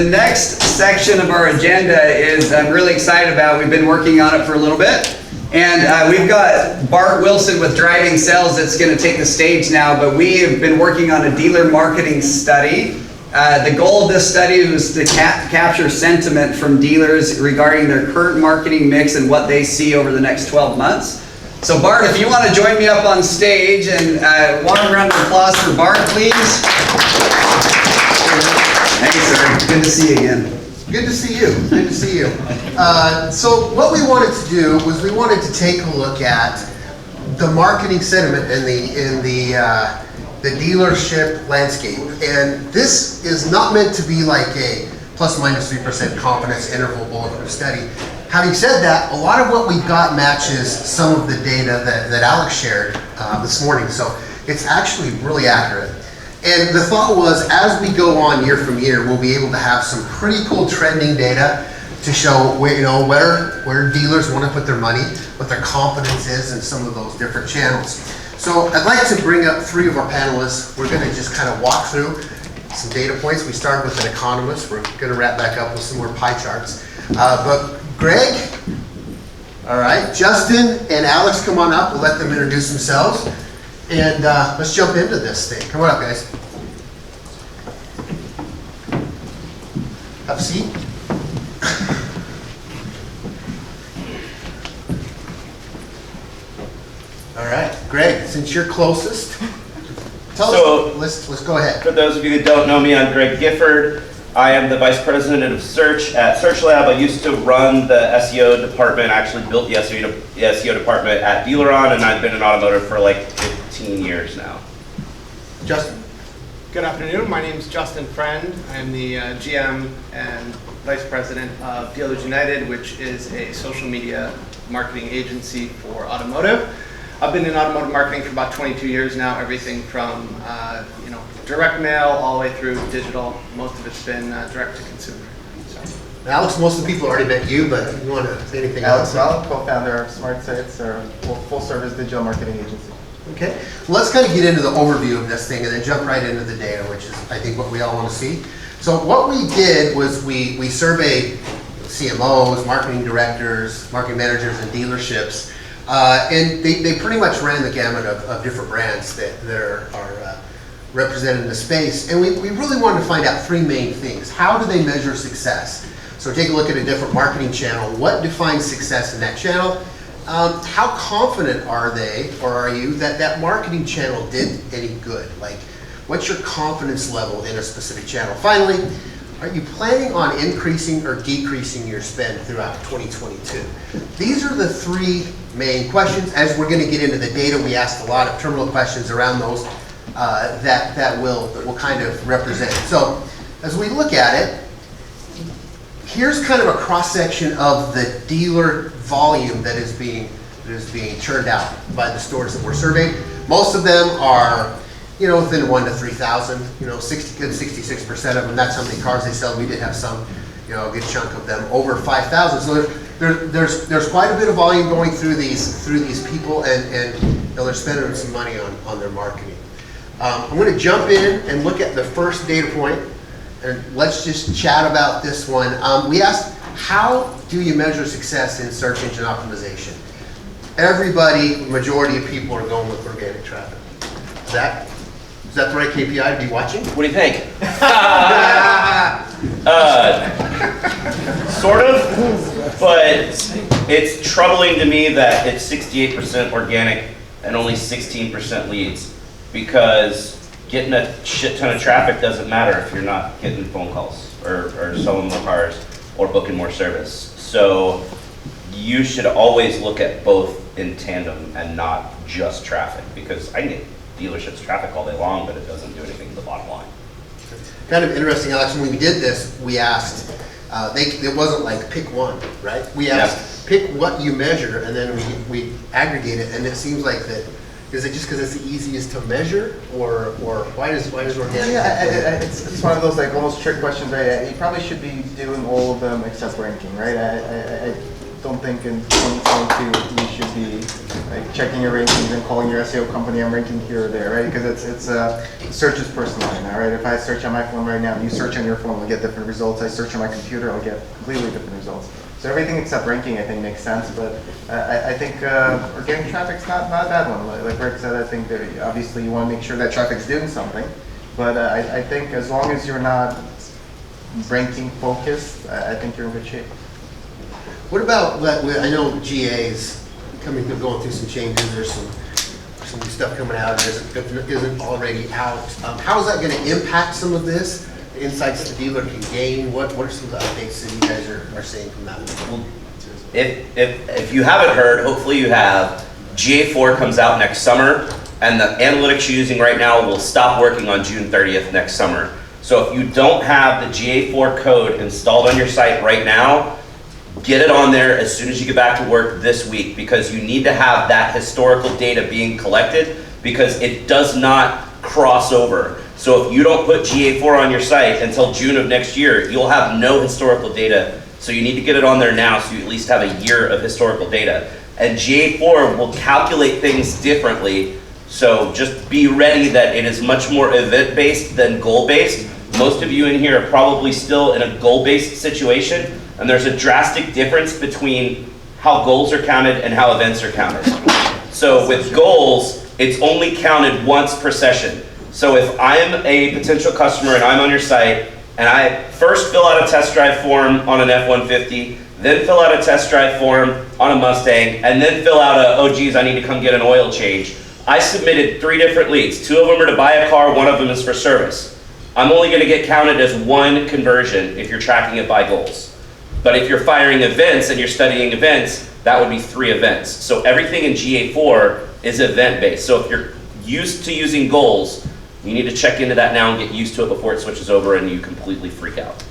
The next section of our agenda is I'm really excited about. We've been working on it for a little bit. And we've got Bart Wilson with DrivingSales that's going to take the stage now, but we have been working on a dealer marketing study. The goal of this study was to capture sentiment from dealers regarding their current marketing mix and what they see over the next 12 months. So Bart, if you want to join me up on stage, and one round of applause for Bart, please. Thanks, sir. Good to see you again. Good to see you. Good to see you. So what we wanted to do was we wanted to take a look at the marketing sentiment in the dealership landscape. And this is not meant to be like a plus minus 3% confidence interval bulletproof study. Having said that, a lot of what we've got matches some of the data that Alex shared this morning. So it's actually really accurate. And the thought was, as we go on year from year, we'll be able to have some pretty cool trending data to show where dealers want to put their money, what their confidence is in some of those different channels. So I'd like to bring up three of our panelists. We're going to just kind of walk through some data points. We started with an economist. We're going to wrap back up with some more pie charts. But Greg, all right, Justin and Alex, come on up. We'll let them introduce themselves. And let's jump into this thing. Come on up, guys. Have a seat. All right, Greg, since you're closest, tell us, let's go ahead. For those of you that don't know me, I'm Greg Gifford. I am the Vice President of Search at SearchLab. I used to run the SEO department, actually built the SEO department at Dealeron, and I've been in automotive for like 15 years now. Justin. Good afternoon. My name is Justin Friend. I'm the GM and Vice President of Dealers United, which is a social media marketing agency for automotive. I've been in automotive marketing for about 22 years now, everything from direct mail all the way through digital. Most of it's been direct to consumer. So. Alex, most of the people already met you, but if you want to say anything else? Alex, co-founder of SmartSites, our full-service digital marketing agency. Okay, well, let's kind of get into the overview of this thing and then jump right into the data, which is, I think, what we all want to see. So what we did was we surveyed CMOs, marketing directors, marketing managers, and dealerships, and they pretty much ran the gamut of different brands that are represented in the space. And we really wanted to find out three main things. How do they measure success? So take a look at a different marketing channel. What defines success in that channel? How confident are they, or are you, that marketing channel did any good? Like, what's your confidence level in a specific channel? Finally, are you planning on increasing or decreasing your spend throughout 2022? These are the three main questions. As we're going to get into the data, we asked a lot of terminal questions around those that will kind of represent. So as we look at it, here's kind of a cross-section of the dealer volume that is being churned out by the stores that were surveyed. Most of them are, within 1 to 3,000. 66% of them. That's how many cars they sell. We did have some, a good chunk of them over 5,000. So there's quite a bit of volume going through these people, and they're spending some money on their marketing. I'm going to jump in and look at the first data point. And let's just chat about this one. We asked, how do you measure success in search engine optimization? Everybody, majority of people are going with organic traffic. Is that the right KPI to be watching? What do you think? Sort of, but it's troubling to me that it's 68% organic and only 16% leads, because getting a shit ton of traffic doesn't matter if you're not getting phone calls or selling more cars or booking more service. So you should always look at both in tandem and not just traffic, because I can get dealerships traffic all day long, but it doesn't do anything to the bottom line. Kind of interesting, Alex, when we did this, we asked, it wasn't like pick one, right? We asked, pick what you measure, and then we aggregate it, and it seems like that. Is it just because it's the easiest to measure, or why does organic? Yeah, it's one of those like almost trick questions, right? You probably should be doing all of them except ranking, right? don't think in 2022 you should be like checking your rankings and calling your SEO company, I'm ranking here or there, right? Because search is personalized now, right? If I search on my phone right now, and you search on your phone, I'll get different results. I search on my computer, I'll get completely different results. So everything except ranking, I think, makes sense. But I think organic traffic's not a bad one. Like Rick said, I think that obviously you want to make sure that traffic's doing something. But I think as long as you're not ranking focused, I think you're in good shape. What about, I know GA's going through some changes, there's some new stuff coming out that isn't already out. How is that going to impact some of this? The insights the dealer can gain? What are some of the updates that you guys are seeing from that? Well, if you haven't heard, hopefully you have, GA4 comes out next summer, and the analytics you're using right now will stop working on June 30th next summer. So if you don't have the GA4 code installed on your site right now, get it on there as soon as you get back to work this week, because you need to have that historical data being collected, because it does not cross over. So if you don't put GA4 on your site until June of next year, you'll have no historical data. So you need to get it on there now so you at least have a year of historical data. And GA4 will calculate things differently. So just be ready that it is much more event-based than goal-based. Most of you in here are probably still in a goal-based situation, and there's a drastic difference between how goals are counted and how events are counted. So with goals, it's only counted once per session. So if I'm a potential customer and I'm on your site, and I first fill out a test drive form on an F-150, then fill out a test drive form on a Mustang, and then fill out a, oh geez, I need to come get an oil change. I submitted 3 different leads. 2 of them are to buy a car, 1 of them is for service. I'm only going to get counted as 1 conversion if you're tracking it by goals. But if you're firing events and you're studying events, that would be 3 events. So everything in GA4 is event-based. So if you're used to using goals, you need to check into that now and get used to it before it switches over and you completely freak out.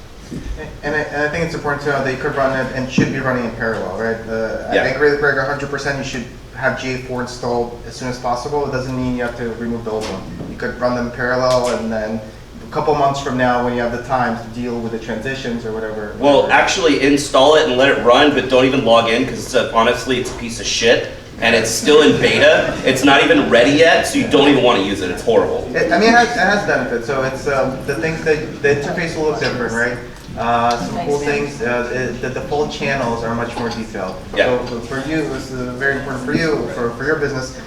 And I think it's important to know that you could run it and should be running in parallel, right? Yeah. I agree with Greg 100%. You should have GA4 installed as soon as possible. It doesn't mean you have to remove the old one. You could run them parallel, and then a couple months from now, when you have the time to deal with the transitions or whatever. Well, actually install it and let it run, but don't even log in, because honestly, it's a piece of shit. And it's still in beta. It's not even ready yet, so you don't even want to use it. It's horrible. It has benefits. So it's the things that the interface will look different, right? Some cool things. The default channels are much more detailed. Yeah. So for you, it's very important for you, for your business.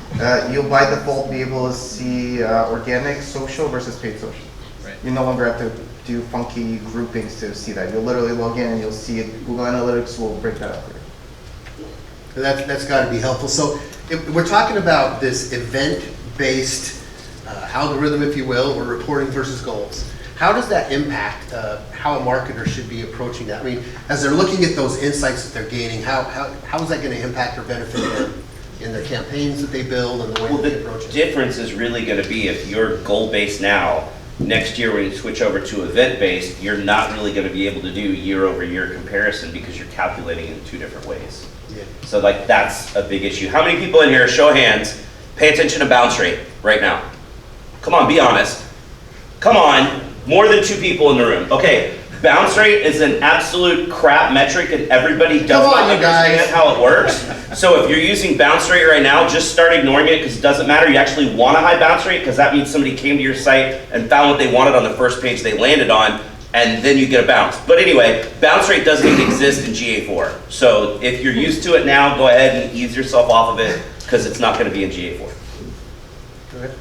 You'll by default be able to see organic, social versus paid social. Right. You no longer have to do funky groupings to see that. You'll literally log in and you'll see it. Google Analytics will break that up for you. That's got to be helpful. So if we're talking about this event-based algorithm, if you will, or reporting versus goals. How does that impact how a marketer should be approaching that? I mean, as they're looking at those insights that they're gaining, how is that going to impact or benefit them in their campaigns that they build and the way that they approach it? The difference is really going to be if you're goal-based now, next year when you switch over to event-based, you're not really going to be able to do year-over-year comparison because you're calculating in 2 different ways. Yeah. So like that's a big issue. How many people in here, show of hands, pay attention to bounce rate right now? Come on, be honest. Come on, more than 2 people in the room. Okay, bounce rate is an absolute crap metric and everybody does not understand how it works. So if you're using bounce rate right now, just start ignoring it because it doesn't matter. You actually want a high bounce rate because that means somebody came to your site and found what they wanted on the first page they landed on, and then you get a bounce. But anyway, bounce rate doesn't even exist in GA4. So if you're used to it now, go ahead and ease yourself off of it because it's not going to be in GA4. Good.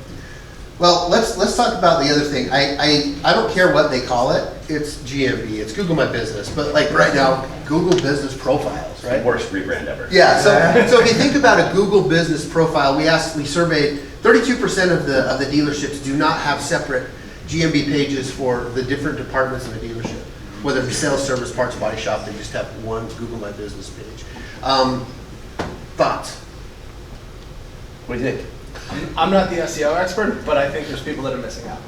Well, let's talk about the other thing. I don't care what they call it. It's GMB. It's Google My Business. But like right now, Google Business Profiles, right? Worst rebrand ever. Yeah. So if you think about a Google Business Profile, we surveyed 32% of the dealerships do not have separate GMB pages for the different departments of the dealership. Whether it be sales, service, parts, body shop, they just have one Google My Business page. Thoughts? What do you think? I'm not the SEO expert, but I think there's people that are missing out.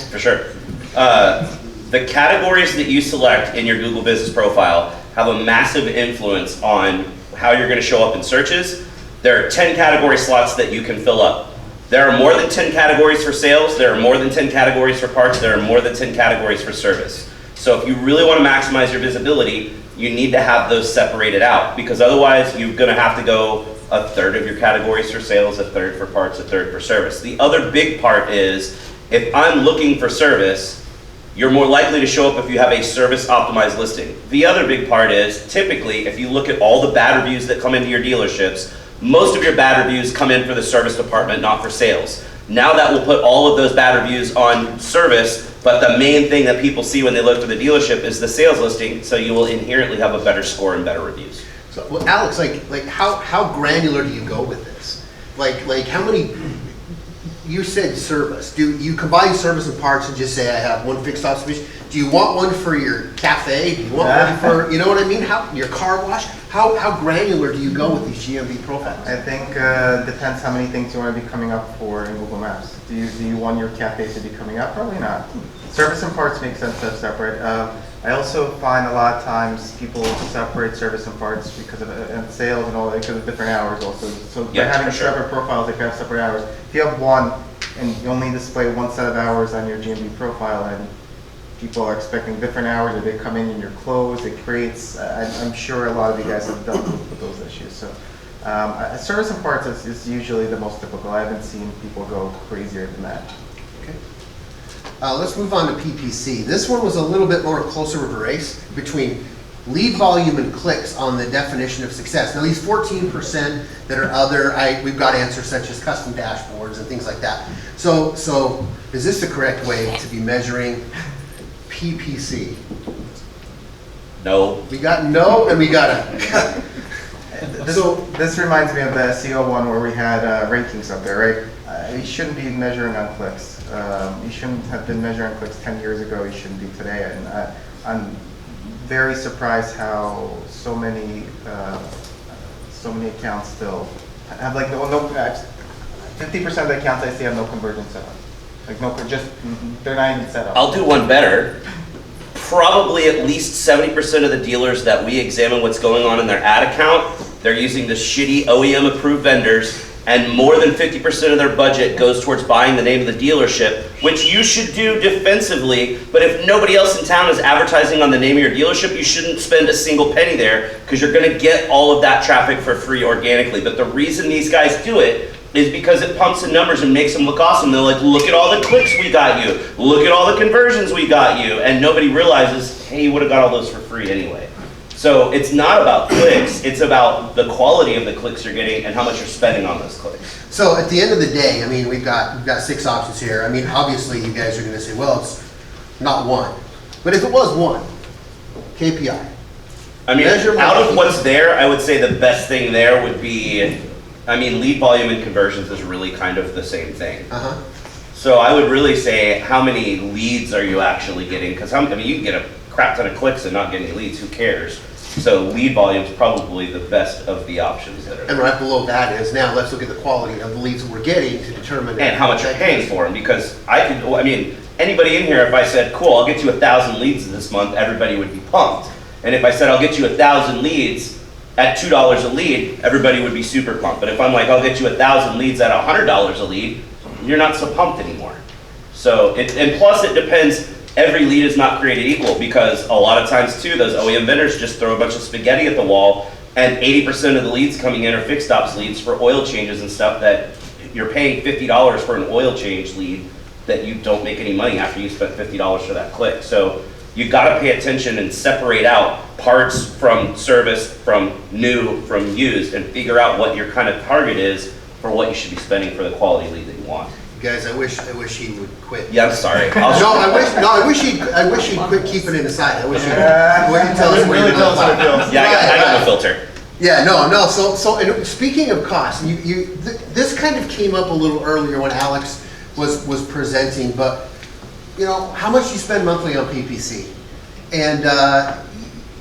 For sure. The categories that you select in your Google Business Profile have a massive influence on how you're going to show up in searches. There are 10 category slots that you can fill up. There are more than 10 categories for sales. There are more than 10 categories for parts. There are more than 10 categories for service. So if you really want to maximize your visibility, you need to have those separated out, because otherwise you're going to have to go a third of your categories for sales, a third for parts, a third for service. The other big part is, if I'm looking for service, you're more likely to show up if you have a service optimized listing. The other big part is, typically, if you look at all the bad reviews that come into your dealerships, most of your bad reviews come in for the service department, not for sales. Now that will put all of those bad reviews on service, but the main thing that people see when they look for the dealership is the sales listing, so you will inherently have a better score and better reviews. So, well, Alex, like how granular do you go with this? Like how many? You said service. Do you combine service and parts and just say I have one fixed observation? Do you want one for your cafe? Do you want one for, you know what I mean? How your car wash? How granular do you go with these GMV profiles? I think depends how many things you want to be coming up for in Google Maps. Do you want your cafe to be coming up? Probably not. Service and parts make sense to separate. I also find a lot of times people separate service and parts because of and sales and all that, because of different hours also. So by having separate profiles, if you have separate hours, if you have one and you only display one set of hours on your GMV profile, and people are expecting different hours, or they come in your clothes, it creates, I'm sure a lot of you guys have dealt with those issues. So service and parts is usually the most typical. I haven't seen people go crazier than that. Okay. Let's move on to PPC. This one was a little bit more closer of a race between lead volume and clicks on the definition of success. Now these 14% that are other, we've got answers such as custom dashboards and things like that. So is this the correct way to be measuring PPC? No. We got no and we got a. This reminds me of the SEO one where we had rankings up there, right? You shouldn't be measuring on clicks. You shouldn't have been measuring clicks 10 years ago. You shouldn't be today. And I'm very surprised how so many accounts still have like no 50% of the accounts I see have no conversion set up. Like they're not even set up. I'll do one better. Probably at least 70% of the dealers that we examine what's going on in their ad account, they're using the shitty OEM approved vendors, and more than 50% of their budget goes towards buying the name of the dealership, which you should do defensively, but if nobody else in town is advertising on the name of your dealership, you shouldn't spend a single penny there, because you're gonna get all of that traffic for free organically. But the reason these guys do it is because it pumps the numbers and makes them look awesome. They're like, look at all the clicks we got you, look at all the conversions we got you, and nobody realizes, hey, you would have got all those for free anyway. So it's not about clicks, it's about the quality of the clicks you're getting and how much you're spending on those clicks. So at the end of the day, I mean, we've got 6 options here. I mean, obviously you guys are going to say, well, it's not one. But if it was one, KPI. I mean, out of what's there, I would say the best thing there would be, I mean, lead volume and conversions is really kind of the same thing. Uh-huh. So I would really say, how many leads are you actually getting? Because I mean, you can get a crap ton of clicks and not get any leads, who cares? So lead volume is probably the best of the options that are there. And right below that is, now let's look at the quality of the leads that we're getting to determine. And how much you're paying for them, because I mean, anybody in here, if I said, cool, I'll get you 1,000 leads this month, everybody would be pumped. And if I said, I'll get you 1,000 leads at $2 a lead, everybody would be super pumped. But if I'm like, I'll get you 1,000 leads at $100 a lead, you're not so pumped anymore. So, and plus it depends, every lead is not created equal, because a lot of times too, those OEM vendors just throw a bunch of spaghetti at the wall, and 80% of the leads coming in are fixed ops leads for oil changes and stuff that you're paying $50 for an oil change lead that you don't make any money after you spent $50 for that click. So you gotta pay attention and separate out parts from service, from new, from used, and figure out what your kind of target is for what you should be spending for the quality lead that you want. Guys, I wish he would quit. Yeah, I'm sorry. I wish he'd quit keeping it aside. I wish he'd tell us where really tell us how it feels. Yeah, I got the filter. Yeah, no. So and speaking of cost, this kind of came up a little earlier when Alex was presenting, but you know, how much you spend monthly on PPC, and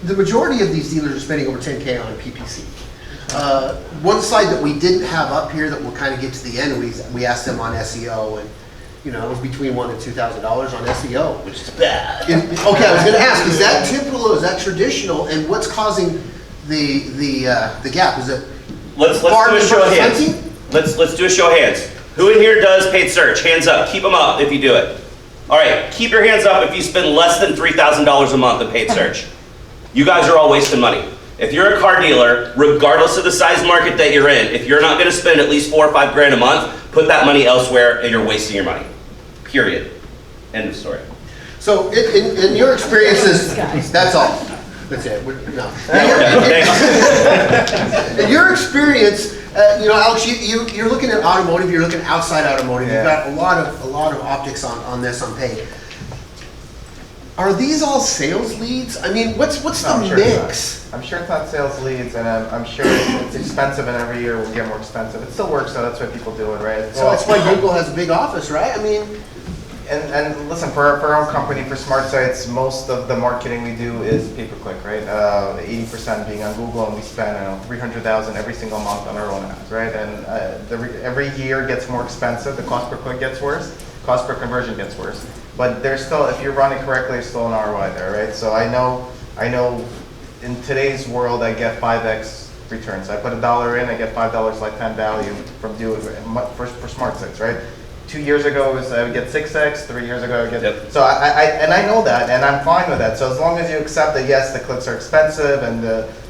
the majority of these dealers are spending over 10K on PPC. One slide that we didn't have up here that we'll kind of get to the end, we asked them on SEO, and you know, it was between $1,000 and $2,000 on SEO, Which is bad. okay, I was going to ask, is that typical? Is that traditional? And what's causing the gap? Is it Let's do a show of hands. Let's do a show of hands. Who in here does paid search? Hands up. Keep them up if you do it. All right, keep your hands up if you spend less than $3,000 a month in paid search. You guys are all wasting money. If you're a car dealer, regardless of the size market that you're in, if you're not gonna spend at least 4 or 5 grand a month, put that money elsewhere and you're wasting your money. Period. End of story. So in your experiences, that's all. That's it. No. In your experience, Alex, you're looking at automotive. You're looking outside automotive. Yeah. You've got a lot of optics on this on paid. Are these all sales leads? I mean, what's the mix? I'm sure it's not sales leads, and I'm sure it's expensive, and every year will get more expensive. It still works, so that's why people do it, right? So that's why Google has a big office, right? I mean. And listen, for our own company, for SmartSites, most of the marketing we do is pay-per-click, right? 80% being on Google, and we spend $300,000 every single month on our own ads, right? And every year gets more expensive. The cost per click gets worse. Cost per conversion gets worse. But there's still, if you're running correctly, there's still an ROI there, right? So I know in today's world, I get 5x returns. I put $1 in, I get $5 lifetime value from doing for SmartSites, right? 2 years ago I would get 6x, 3 years ago I would get, Yep. so I know that, and I'm fine with that. So as long as you accept that, yes, the clicks are expensive, and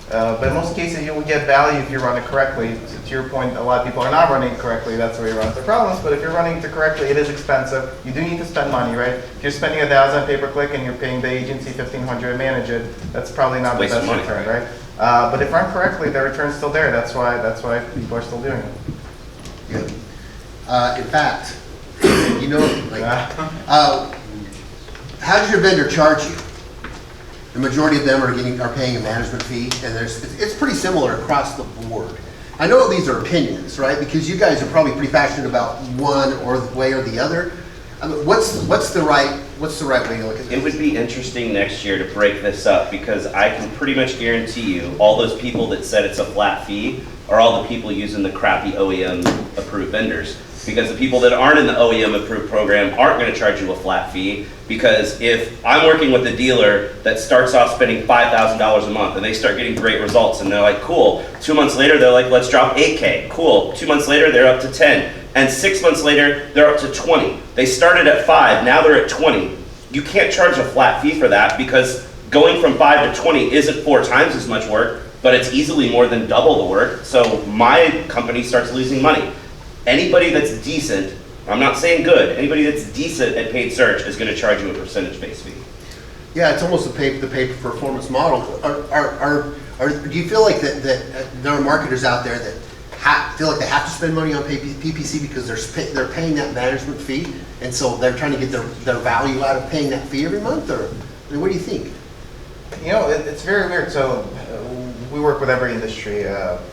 but in most cases you will get value if you run it correctly. To your point, a lot of people are not running it correctly, that's where you run into problems, but if you're running it correctly, it is expensive. You do need to spend money, right? If you're spending $1,000 pay-per-click and you're paying the agency $1,500 to manage it, that's probably not the best return, right? But if run correctly, the return's still there. That's why people are still doing it. Good. In fact, how does your vendor charge you? The majority of them are paying a management fee, and it's pretty similar across the board. I know these are opinions, right? Because you guys are probably pretty passionate about one way or the other. I mean, what's the right way to look at this? It would be interesting next year to break this up, because I can pretty much guarantee you all those people that said it's a flat fee are all the people using the crappy OEM approved vendors. Because the people that aren't in the OEM approved program aren't going to charge you a flat fee, because if I'm working with a dealer that starts off spending $5,000 a month and they start getting great results and they're like, cool, 2 months later they're like, let's drop 8K, cool, 2 months later they're up to 10, and 6 months later they're up to 20. They started at 5, now they're at 20. You can't charge a flat fee for that, because going from 5 to 20 isn't 4 times as much work, but it's easily more than double the work, so my company starts losing money. Anybody that's decent, I'm not saying good, anybody that's decent at paid search is going to charge you a percentage-based fee. Yeah, it's almost the pay-for-performance model. Do you feel like that there are marketers out there that feel like they have to spend money on PPC because they're paying that management fee, and so they're trying to get their value out of paying that fee every month? Or I mean, what do you think? It's very weird. So we work with every industry,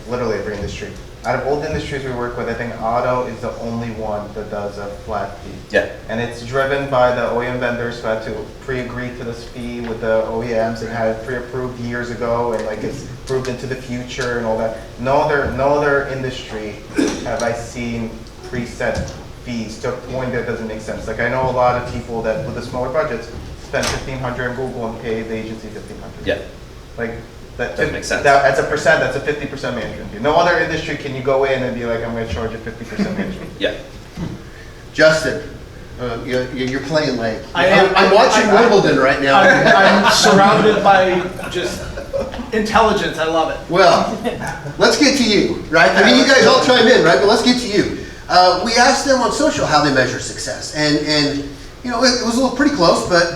literally every industry. Out of all the industries we work with, I think auto is the only one that does a flat fee. Yeah. And it's driven by the OEM vendors who had to pre-agree to this fee with the OEMs and had it pre-approved years ago, and like it's approved into the future and all that. No other industry have I seen preset fees to a point that doesn't make sense. Like I know a lot of people that with the smaller budgets spend $1,500 on Google and pay the agency $1,500. Yeah. Like that doesn't make sense. That's a 50% management fee. No other industry can you go in and be like, I'm going to charge you 50% management fee. Yeah. Justin, you're playing like I'm watching Wimbledon right now. I'm surrounded by just intelligence. I love it. Well, let's get to you, right? I mean, you guys all chime in, right? But let's get to you. We asked them on social how they measure success, and it was a little pretty close, but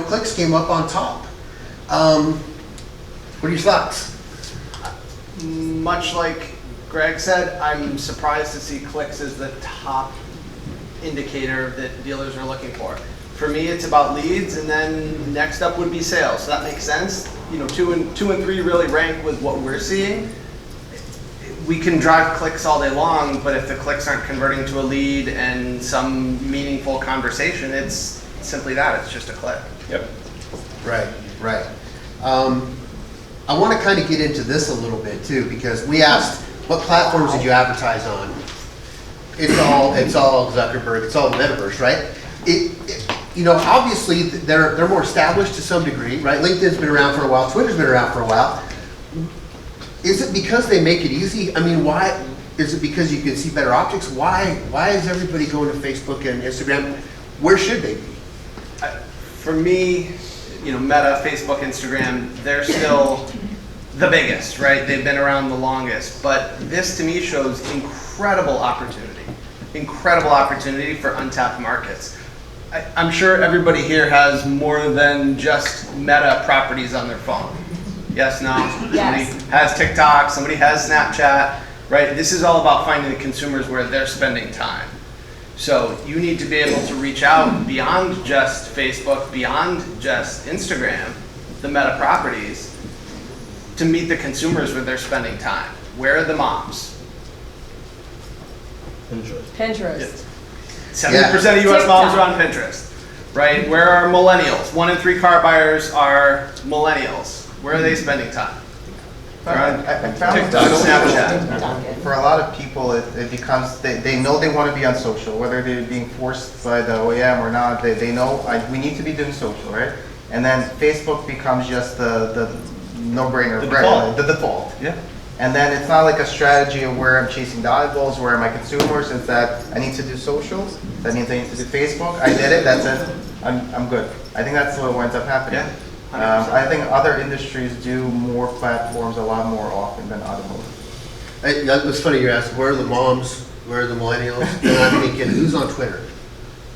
clicks came up on top. What are your thoughts? Much like Greg said, I'm surprised to see clicks as the top indicator that dealers are looking for. For me, it's about leads, and then next up would be sales. So that makes sense. 2 and 3 really rank with what we're seeing. We can drive clicks all day long, but if the clicks aren't converting to a lead and some meaningful conversation, it's simply that. It's just a click. Yep. Right. I want to kind of get into this a little bit too, because we asked, what platforms did you advertise on? It's all Zuckerberg. It's all the metaverse, right? Obviously they're more established to some degree, right? LinkedIn's been around for a while. Twitter's been around for a while. Is it because they make it easy? I mean, why? Is it because you can see better optics? Why is everybody going to Facebook and Instagram? Where should they be? For me, Meta, Facebook, Instagram, they're still the biggest, right? They've been around the longest. But this to me shows incredible opportunity for untapped markets. I'm sure everybody here has more than just Meta properties on their phone. Yes, no? Yes. Somebody has TikTok, somebody has Snapchat, right? This is all about finding the consumers where they're spending time. So you need to be able to reach out beyond just Facebook, beyond just Instagram, the Meta properties, to meet the consumers where they're spending time. Where are the moms? Pinterest. 70% of US moms are on Pinterest, right? Where are millennials? 1 in 3 car buyers are millennials. Where are they spending time? I found TikTok, Snapchat. for a lot of people, it becomes, they know they want to be on social, whether they're being forced by the OEM or not, they know we need to be doing social, right? And then Facebook becomes just the no-brainer, the default. Yeah. And then it's not like a strategy of where I'm chasing the eyeballs, where are my consumers. It's that I need to do socials. That means I need to do Facebook. I did it. That's it. I'm good. I think that's what ends up happening. Yeah. I think other industries do more platforms a lot more often than automotive. It's funny you ask, where are the moms, where are the millennials? And I'm thinking, who's on Twitter?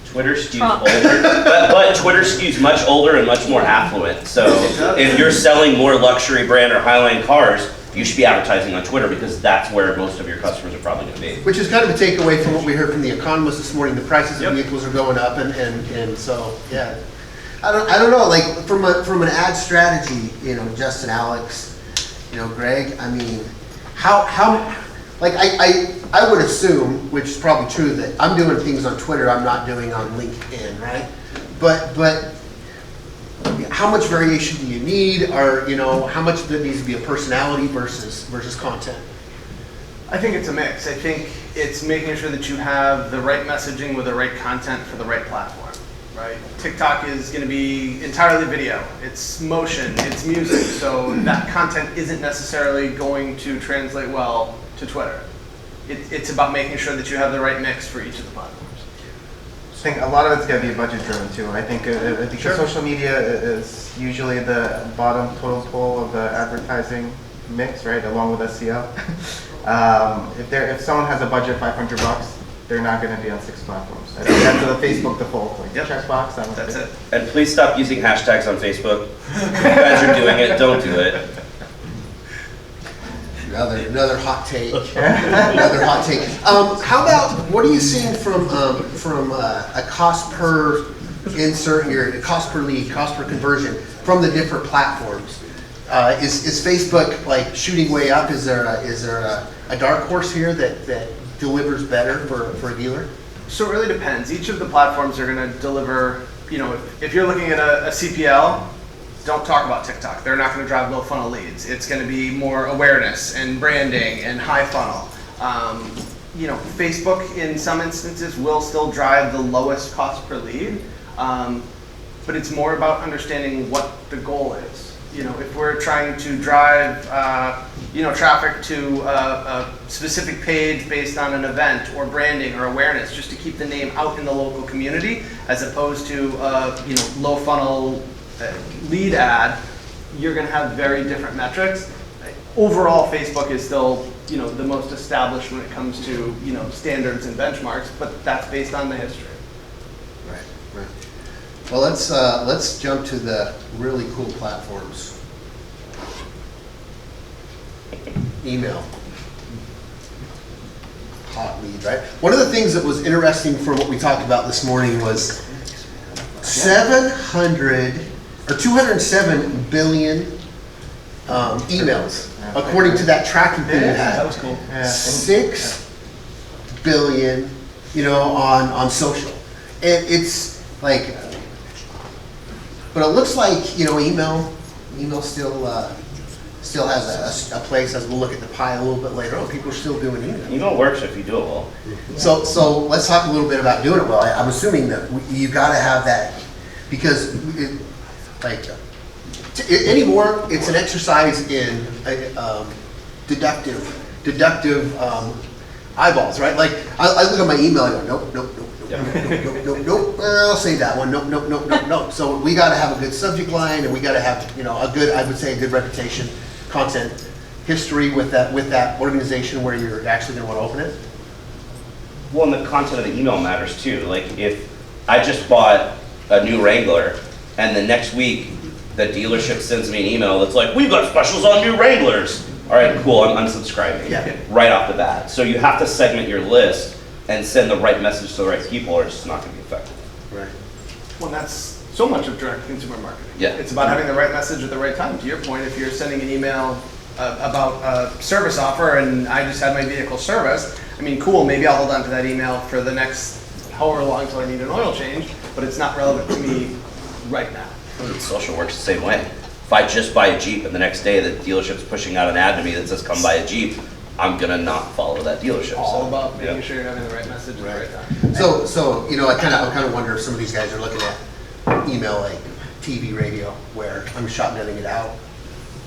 Twitter skews older, but Twitter skews much older and much more affluent. So if you're selling more luxury brand or high-line cars, you should be advertising on Twitter because that's where most of your customers are probably going to be. Which is kind of a takeaway from what we heard from the economists this morning. The prices of vehicles are going up, and so yeah. I don't know. Like from an ad strategy, Justin, Alex, Greg. I mean, how like I would assume, which is probably true, that I'm doing things on Twitter I'm not doing on LinkedIn, right? But how much variation do you need, or how much of it needs to be a personality versus content? I think it's a mix. I think it's making sure that you have the right messaging with the right content for the right platform. Right? TikTok is going to be entirely video. It's motion, it's music, so that content isn't necessarily going to translate well to Twitter. It's about making sure that you have the right mix for each of the platforms. I think a lot of it's going to be budget driven too. I think social media is usually the bottom total pole of the advertising mix, right, along with SEO. If someone has a budget of $500, they're not going to be on 6 platforms. I think that's the Facebook default. Like, checkbox. That's it. And please stop using hashtags on Facebook. If you guys are doing it, don't do it. Another hot take. Another hot take. How about, what are you seeing from a cost per insert here, cost per lead, cost per conversion from the different platforms? Is Facebook like shooting way up? Is there a dark horse here that delivers better for a dealer? So it really depends. Each of the platforms are going to deliver, if you're looking at a CPL, don't talk about TikTok. They're not going to drive low funnel leads. It's going to be more awareness and branding and high funnel. Facebook in some instances will still drive the lowest cost per lead, but it's more about understanding what the goal is. If we're trying to drive, traffic to a specific page based on an event or branding or awareness, just to keep the name out in the local community, as opposed to, low funnel lead ad, you're going to have very different metrics. Overall, Facebook is still, the most established when it comes to, standards and benchmarks, but that's based on the history. Right. Well, let's jump to the really cool platforms. Email. Hot lead, right? One of the things that was interesting from what we talked about this morning was 207 billion emails, according to that tracking thing you had. That was cool. 6 billion, on social. And it's like, but it looks like, email still has a place, as we'll look at the pie a little bit later on. People are still doing email. Email works if you do it well. So let's talk a little bit about doing it well. I'm assuming that you got to have that, because anymore it's an exercise in deductive eyeballs, right? Like I look at my email, I go nope. Nope, I'll say that one, nope. So we gotta have a good subject line, and we gotta have, a good, I would say, a good reputation, content, history with that organization where you're actually gonna wanna open it. Well, and the content of the email matters too. Like if I just bought a new Wrangler and the next week the dealership sends me an email that's like, we've got specials on new Wranglers. All right, cool, I'm unsubscribing right off the bat. So you have to segment your list and send the right message to the right people, or it's just not gonna be effective. Right. Well, that's so much of direct consumer marketing. Yeah. It's about having the right message at the right time. To your point, if you're sending an email about a service offer and I just had my vehicle serviced, I mean, cool, maybe I'll hold on to that email for the next however long till I need an oil change, but it's not relevant to me right now. Social works the same way. If I just buy a Jeep and the next day the dealship's pushing out an ad to me that says come buy a Jeep, I'm gonna not follow that dealership. All So, about making yeah. sure you're having the right message at the right time. So I kind of wonder if some of these guys are looking at email like TV, radio, where I'm shotgunning it out.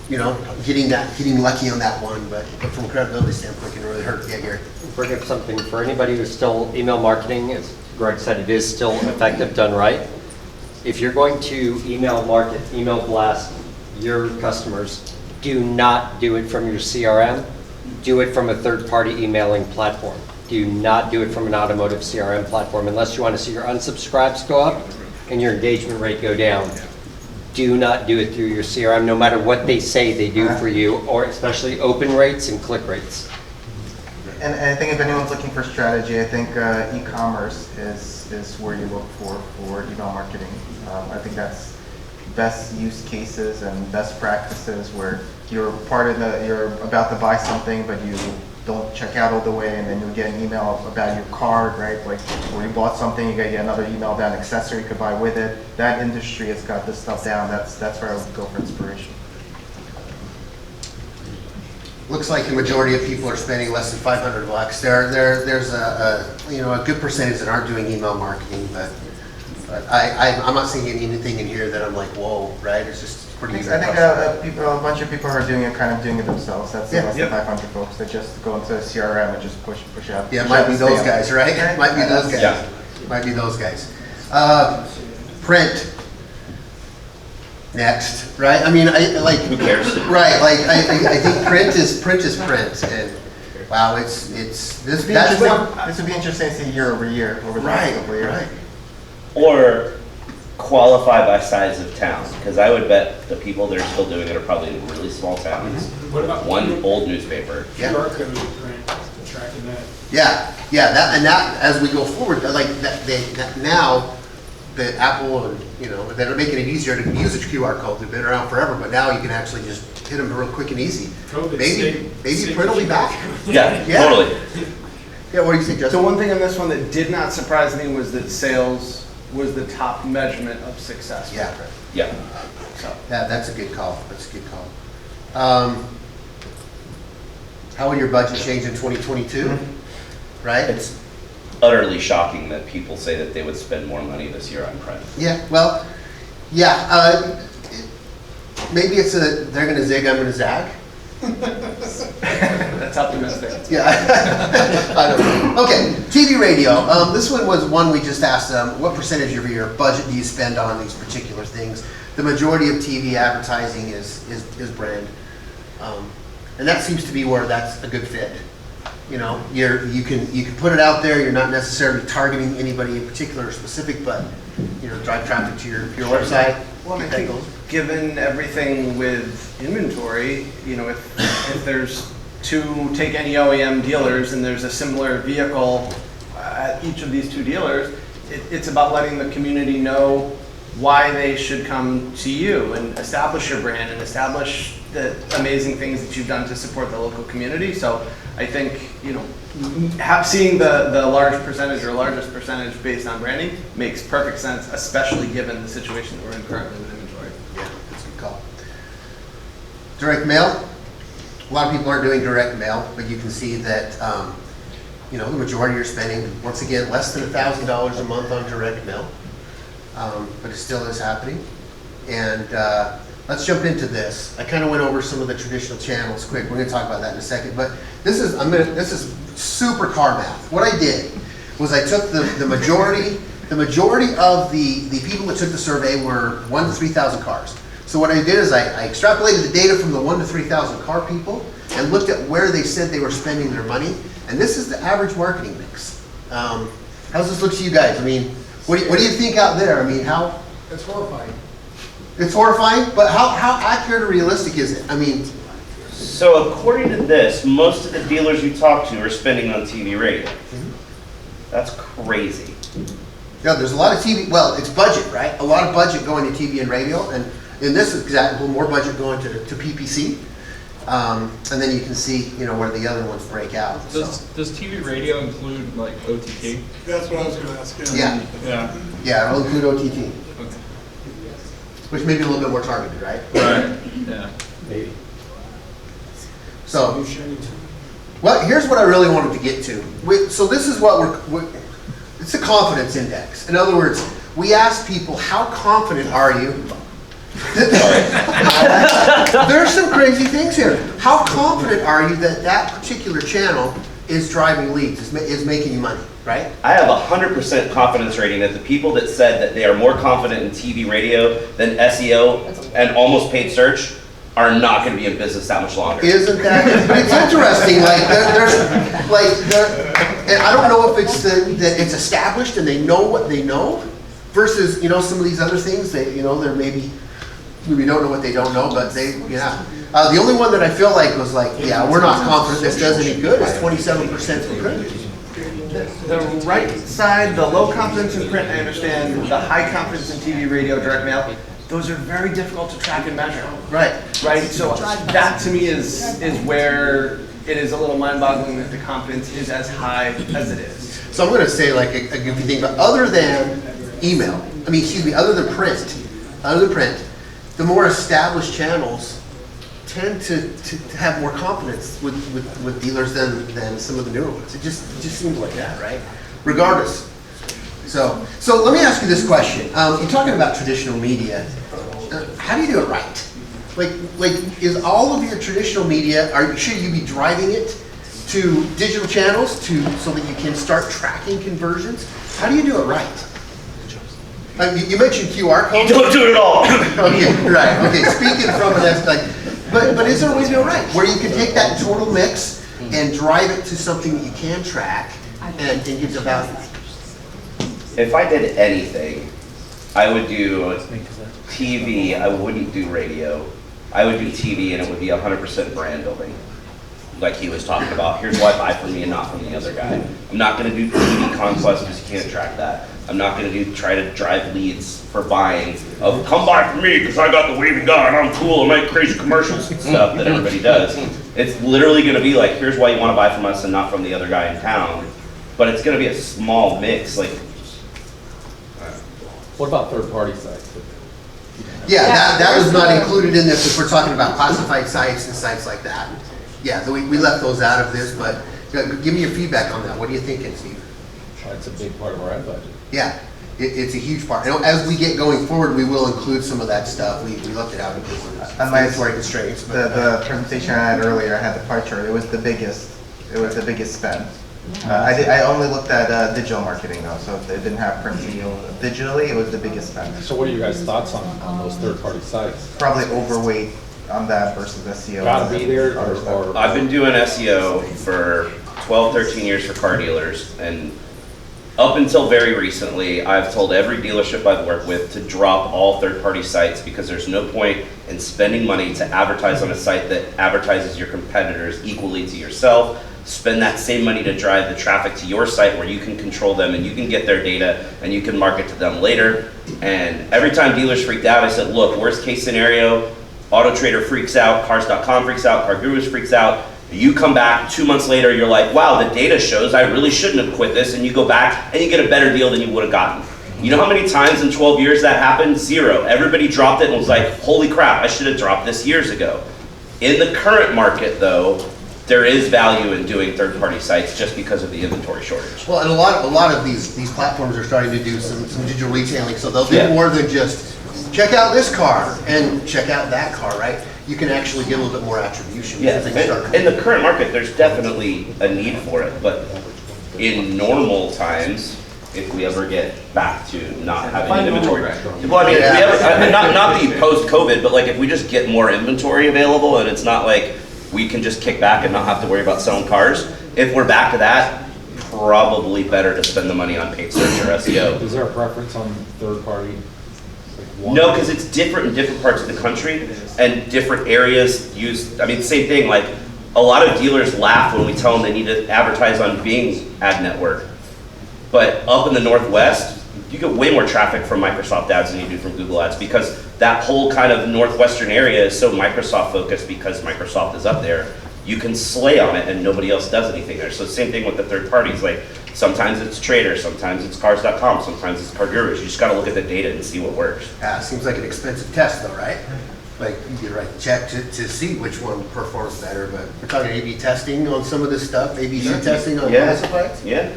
Getting lucky on that one, but from a credibility standpoint, it can really hurt. Yeah, Gary. Bring up something for anybody who's still email marketing. As Greg said, it is still effective, done right. If you're going to email market, email blast your customers, do not do it from your CRM. Do it from a third-party emailing platform. Do not do it from an automotive CRM platform unless you want to see your unsubscribes go up and your engagement rate go down. Do not do it through your CRM, no matter what they say they do for you, or especially open rates and click rates. And I think if anyone's looking for strategy, I think e-commerce is where you look for email marketing. I think that's best use cases and best practices where you're about to buy something, but you don't check out all the way, and then you'll get an email about your card, right? Like, where you bought something, you get another email about an accessory you could buy with it. That industry has got this stuff down. That's where I would go for inspiration. Looks like the majority of people are spending less than $500. There's a good percentage that aren't doing email marketing, but I'm not seeing anything in here that I'm like, whoa, right? It's just pretty. I think a bunch of people are doing it themselves. That's less than 500 folks that just go into a CRM and just push out. Yeah, it might be those guys, right? Might be those guys. Yeah. Might be those guys. Print. Next, right? I mean, Who cares? Right, like I think print is print, and wow, it's this. This would be interesting to see year over year over the next couple of years. Right. Or qualify by size of town, because I would bet the people that are still doing it are probably in really small towns. What about One old newspaper. Yeah. QR code, right, tracking that? Yeah, that as we go forward, like that now, the Apple and they're making it easier to use a QR code. They've been around forever, but now you can actually just hit them real quick and easy. Maybe print will be back. Yeah, Yeah. totally. Yeah, what do you think, Justin? So one thing on this one that did not surprise me was that sales was the top measurement of success. Yeah. Yeah. So That's a good call. That's a good call. How will your budget change in 2022? Right? It's utterly shocking that people say that they would spend more money this year on print. Yeah, well, yeah. Maybe they're going to zig, I'm going to zag. that's optimistic. Yeah. I don't know. Okay, TV radio. This one was one we just asked them, what percentage of your budget do you spend on these particular things? The majority of TV advertising is brand. And that seems to be where that's a good fit. You can put it out there. You're not necessarily targeting anybody in particular or specific, but drive traffic to your website. Well, I think given everything with inventory, if there's take any OEM dealers and there's a similar vehicle at each of these two dealers, it's about letting the community know why they should come to you and establish your brand and establish the amazing things that you've done to support the local community. So I think, seeing the large percentage or largest percentage based on branding makes perfect sense, especially given the situation that we're in currently with inventory. Yeah, that's a good call. Direct mail. A lot of people aren't doing direct mail, but you can see that, the majority are spending, once again, less than $1,000 a month on direct mail. But it still is happening. And let's jump into this. I kind of went over some of the traditional channels quick. We're going to talk about that in a second. But this is super car math. What I did was I took the majority of the people that took the survey were 1 to 3,000 cars. So what I did is I extrapolated the data from the 1 to 3,000 car people and looked at where they said they were spending their money. And this is the average marketing mix. How's this look to you guys? I mean, what do you think out there? I mean, how? It's horrifying. It's horrifying, but how accurate or realistic is it? I mean, So according to this, most of the dealers you talk to are spending on TV radio. That's crazy. yeah, there's a lot of TV, well, it's budget, right? A lot of budget going to TV and radio, and in this example, more budget going to PPC. And then you can see, where the other ones break out. So. Does TV radio include like OTT? That's what I was gonna ask. Yeah, Yeah. yeah, it'll include OTT, Okay. which may be a little bit more targeted, right? Right. Yeah. Maybe. So, well, here's what I really wanted to get to. So this is what it's a confidence index. In other words, we asked people, how confident are you? There's some crazy things here. How confident are you that that particular channel is driving leads, is making you money, right? I have 100% confidence rating that the people that said that they are more confident in TV radio than SEO and almost paid search are not going to be in business that much longer. Isn't that? It's interesting. And I don't know if it's that it's established and they know what they know, versus some of these other things that they're maybe we don't know what they don't know, but the only one that I feel like was like, yeah, we're not confident this does any good is 27% for print. The right side, the low confidence in print, I understand. The high confidence in TV, radio, direct mail, those are very difficult to track and measure. Right. Right? So that to me is where it is a little mind-boggling that the confidence is as high as it is. So I'm going to say like a goofy thing, but other than email, other than print, the more established channels tend to have more confidence with dealers than some of the newer ones. It just seems like that, right? Regardless. So let me ask you this question. You're talking about traditional media. How do you do it right? Like is all of your traditional media, should you be driving it to digital channels so that you can start tracking conversions? How do you do it right? You mentioned QR codes. Don't do it at all. Okay, right. Okay, speaking from an aspect, but is there a way to do it right, where you can take that total mix and drive it to something that you can track and gives a value? If I did anything, I would do TV. I wouldn't do radio. I would do TV, and it would be 100% brand building, like he was talking about. Here's why buy from me and not from the other guy. I'm not going to do TV conquest because you can't track that. I'm not going to try to drive leads for buying of come buy from me because I got the wavy gun, I'm cool, I make crazy commercials and stuff that everybody does. It's literally going to be like, here's why you want to buy from us and not from the other guy in town. But it's going to be a small mix. Like, what about third-party sites? Yeah, that was not included in this if we're talking about classified sites and sites like that. Yeah, so we left those out of this, but give me your feedback on that. What are you thinking, Steve? It's a big part of our ad budget. Yeah, it's a huge part. As we get going forward, we will include some of that stuff. We left it out because of inventory constraints. The presentation I had earlier, I had the pie chart. It was the biggest spend. I only looked at digital marketing though, so it didn't have print video. Digitally, it was the biggest spend. So what are you guys' thoughts on those third-party sites? Probably overweight on that versus SEO. Gotta be there, or I've been doing SEO for 12, 13 years for car dealers, and up until very recently, I've told every dealership I've worked with to drop all third-party sites because there's no point in spending money to advertise on a site that advertises your competitors equally to yourself. Spend that same money to drive the traffic to your site where you can control them and you can get their data and you can market to them later. And every time dealers freaked out, I said, look, worst case scenario, Auto Trader freaks out, Cars.com freaks out, Car Gurus freaks out. You come back 2 months later, you're like, wow, the data shows I really shouldn't have quit this, and you go back and you get a better deal than you would have gotten. You know how many times in 12 years that happened? 0. Everybody dropped it and was like, holy crap, I should have dropped this years ago. In the current market though, there is value in doing third-party sites just because of the inventory shortage. Well, and a lot of these platforms are starting to do some digital retailing, so they'll do more than just check out this car and check out that car, right? You can actually get a little bit more attribution. Yeah, in the current market, there's definitely a need for it, but in normal times, if we ever get back to not having inventory. Well, I mean, if we ever, not the post-COVID, but like if we just get more inventory available and it's not like we can just kick back and not have to worry about selling cars, if we're back to that, probably better to spend the money on paid search or SEO. Is there a preference on third party? Like one? No, because it's different in different parts of the country and different areas use, I mean, same thing, like a lot of dealers laugh when we tell them they need to advertise on Bing ad network. But up in the Northwest, you get way more traffic from Microsoft ads than you do from Google ads because that whole kind of Northwestern area is so Microsoft focused because Microsoft is up there. You can slay on it and nobody else does anything there. So same thing with the third parties. Like sometimes it's Trader, sometimes it's Cars.com, sometimes it's CarGurus. You just got to look at the data and see what works. Seems like an expensive test though, right? Like you write the check to see which one performs better, but we're talking A/B testing on some of this stuff, ABC testing on classifieds. Yeah.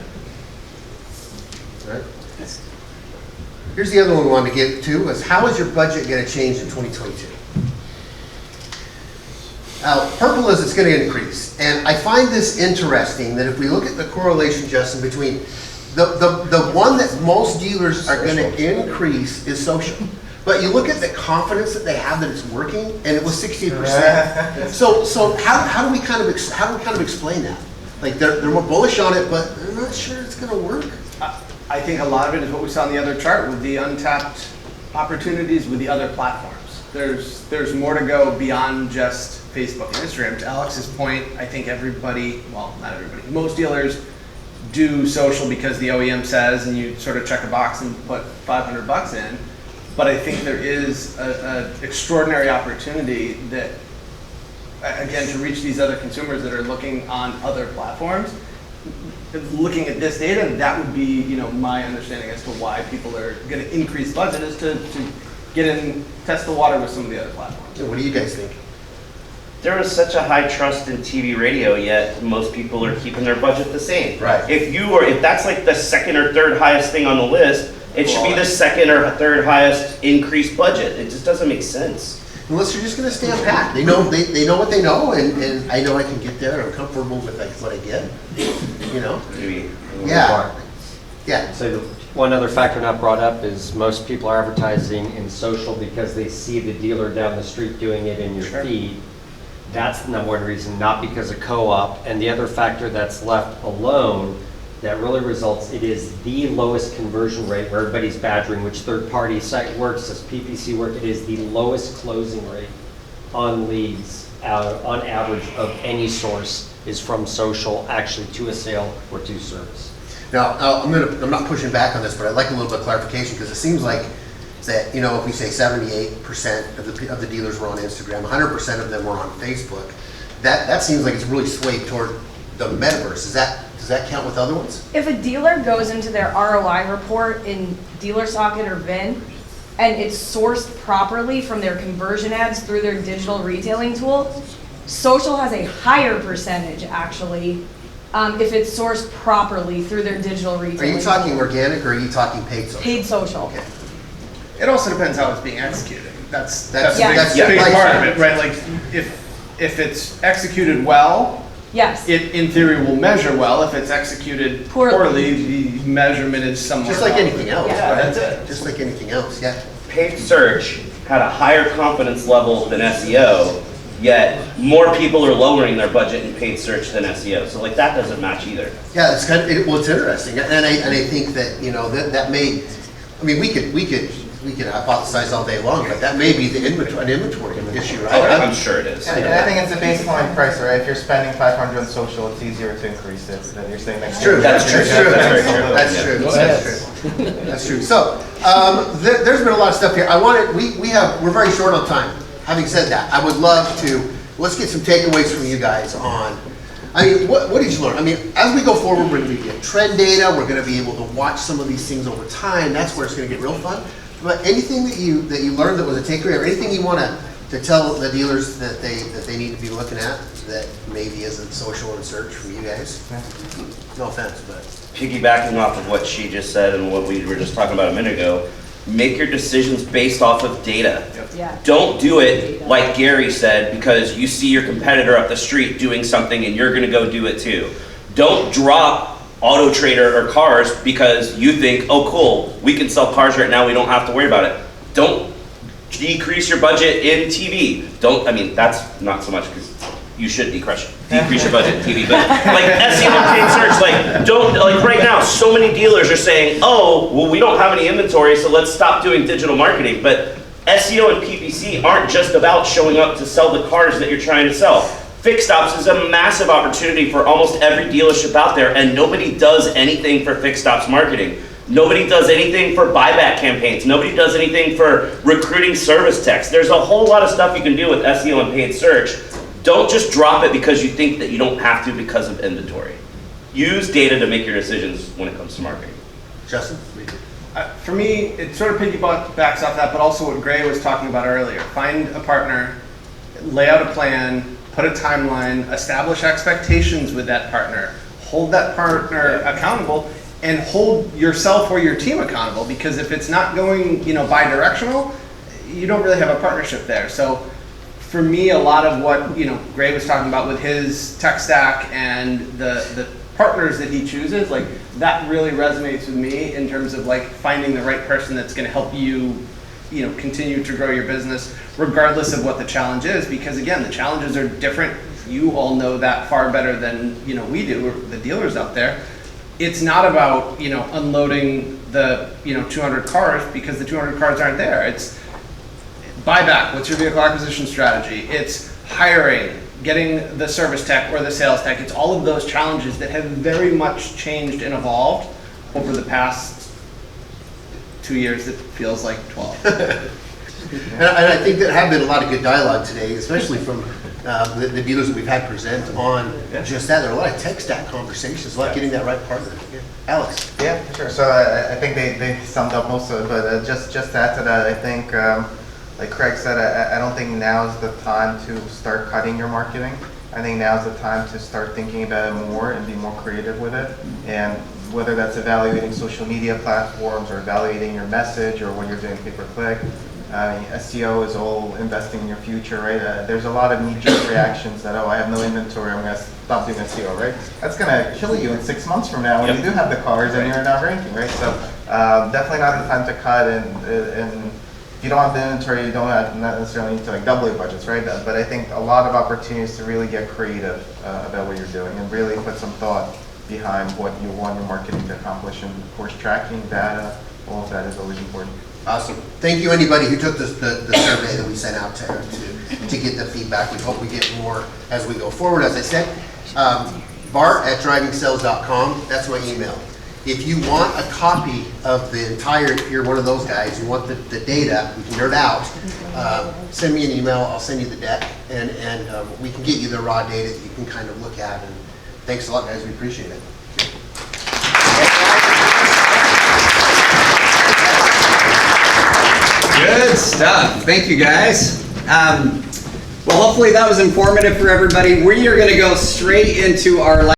Right. Here's the other one we wanted to get to is how is your budget going to change in 2022? Purple is it's going to increase, and I find this interesting that if we look at the correlation, Justin, between the one that most dealers are going to increase is social. But you look at the confidence that they have that it's working, and it was 68%. So how do we kind of explain that? Like they're more bullish on it, but they're not sure it's going to work. I think a lot of it is what we saw in the other chart with the untapped opportunities with the other platforms. There's more to go beyond just Facebook and Instagram. To Alex's point, I think everybody, well, not everybody, most dealers do social because the OEM says, and you sort of check a box and put $500 in. But I think there is an extraordinary opportunity that, again, to reach these other consumers that are looking on other platforms. Looking at this data, that would be, my understanding as to why people are going to increase budget is to get in, test the water with some of the other platforms. So what do you guys think? There is such a high trust in TV radio, yet most people are keeping their budget the same. Right. If that's like the second or third highest thing on the list, it should be the second or third highest increased budget. It just doesn't make sense. Unless you're just going to stand pat. They know they know what they know, and I know I can get there. I'm comfortable with what I get. Maybe. Yeah. Yeah. So one other factor not brought up is most people are advertising in social because they see the dealer down the street doing it in your feed. That's the number one reason, not because of co-op. And the other factor that's left alone that really results, it is the lowest conversion rate where everybody's badgering which third-party site works, does PPC work, it is the lowest closing rate on leads on average of any source is from social actually to a sale or to service. Now, I'm not pushing back on this, but I'd like a little bit of clarification because it seems like that, if we say 78% of the dealers were on Instagram, 100% of them were on Facebook, that seems like it's really swayed toward the metaverse. Does that count with other ones? If a dealer goes into their ROI report in DealerSocket or VIN and it's sourced properly from their conversion ads through their digital retailing tool, social has a higher percentage actually if it's sourced properly through their digital retailing. Are you talking tool. organic or are you talking paid social? Paid social. Okay. It also depends how it's being executed. That's a Yeah. big part of it, right? Like if it's executed well, Yes. it in theory will measure well. If it's executed poorly, the measurement is somewhat Just like off. anything else. Yeah. Right? That's it. Just like anything else, yeah. Paid search had a higher confidence level than SEO, yet more people are lowering their budget in paid search than SEO. So like that doesn't match either. Yeah, it's kind of, it's interesting, and I think that that may, I mean, we could hypothesize all day long, but that may be an inventory issue, right? Oh, I'm sure it is. And I think it's a baseline price, right? If you're spending 500 on social, it's easier to increase it than you're saying next year. That's true. That's true. That's true. So there's been a lot of stuff here. We're very short on time. Having said that, I would love to, let's get some takeaways from you guys on, I mean, what did you learn? I mean, as we go forward, we're going to get trend data. We're going to be able to watch some of these things over time. That's where it's going to get real fun. But anything that you learned that was a takeaway, or anything you want to tell the dealers that they need to be looking at that maybe isn't social and search from you guys? No offense, but Piggybacking off of what she just said and what we were just talking about a minute ago, make your decisions based off of data. Yeah. Don't do it like Gary said because you see your competitor up the street doing something and you're going to go do it too. Don't drop Auto Trader or cars because you think, oh cool, we can sell cars right now, we don't have to worry about it. Don't decrease your budget in TV. That's not so much because you should decrease your budget in TV, but like SEO and paid search, like right now, so many dealers are saying, oh, well, we don't have any inventory, so let's stop doing digital marketing. But SEO and PPC aren't just about showing up to sell the cars that you're trying to sell. Fixed ops is a massive opportunity for almost every dealership out there, and nobody does anything for fixed ops marketing. Nobody does anything for buyback campaigns. Nobody does anything for recruiting service techs. There's a whole lot of stuff you can do with SEO and paid search. Don't just drop it because you think that you don't have to because of inventory. Use data to make your decisions when it comes to marketing. Justin? For me, it sort of piggybacks off that, but also what Gray was talking about earlier. Find a partner, lay out a plan, put a timeline, establish expectations with that partner, hold that partner accountable, and hold yourself or your team accountable, because if it's not going, bi-directional, you don't really have a partnership there. So for me, a lot of what, Gray was talking about with his tech stack and the partners that he chooses, like that really resonates with me in terms of like finding the right person that's going to help you, continue to grow your business regardless of what the challenge is, because again, the challenges are different. You all know that far better than, we do, or the dealers out there. It's not about, unloading the, 200 cars because the 200 cars aren't there. It's buyback, what's your vehicle acquisition strategy? It's hiring, getting the service tech or the sales tech. It's all of those challenges that have very much changed and evolved over the past 2 years. It feels like 12. And I think there have been a lot of good dialogue today, especially from the dealers that we've had present on just that. There are a lot of tech stack conversations, a lot of getting that right partner. Yeah. Alex? Yeah, for sure. So I think they summed up most of it, but just to add to that, I think, like Craig said, I don't think now is the time to start cutting your marketing. I think now is the time to start thinking about it more and be more creative with it. And whether that's evaluating social media platforms or evaluating your message or when you're doing pay-per-click, SEO is all investing in your future, right? There's a lot of knee-jerk reactions that, oh, I have no inventory, I'm going to stop doing SEO, right? That's going to kill you in 6 months from now when you do have the cars and you're not ranking, right? So definitely not the time to cut, and if you don't have the inventory, you don't not necessarily need to like double your budgets, right? But I think a lot of opportunities to really get creative about what you're doing and really put some thought behind what you want your marketing to accomplish. And of course, tracking data, all of that is always important. Awesome. Thank you anybody who took the survey that we sent out to get the feedback. We hope we get more as we go forward. As I said, bart@drivingsales.com, that's my email. If you want a copy of the entire, if you're one of those guys, you want the data, we can nerd out, send me an email, I'll send you the deck, and we can get you the raw data that you can kind of look at. And thanks a lot, guys, we appreciate it. Good stuff. Thank you, guys. Well, hopefully that was informative for everybody. We are going to go straight into our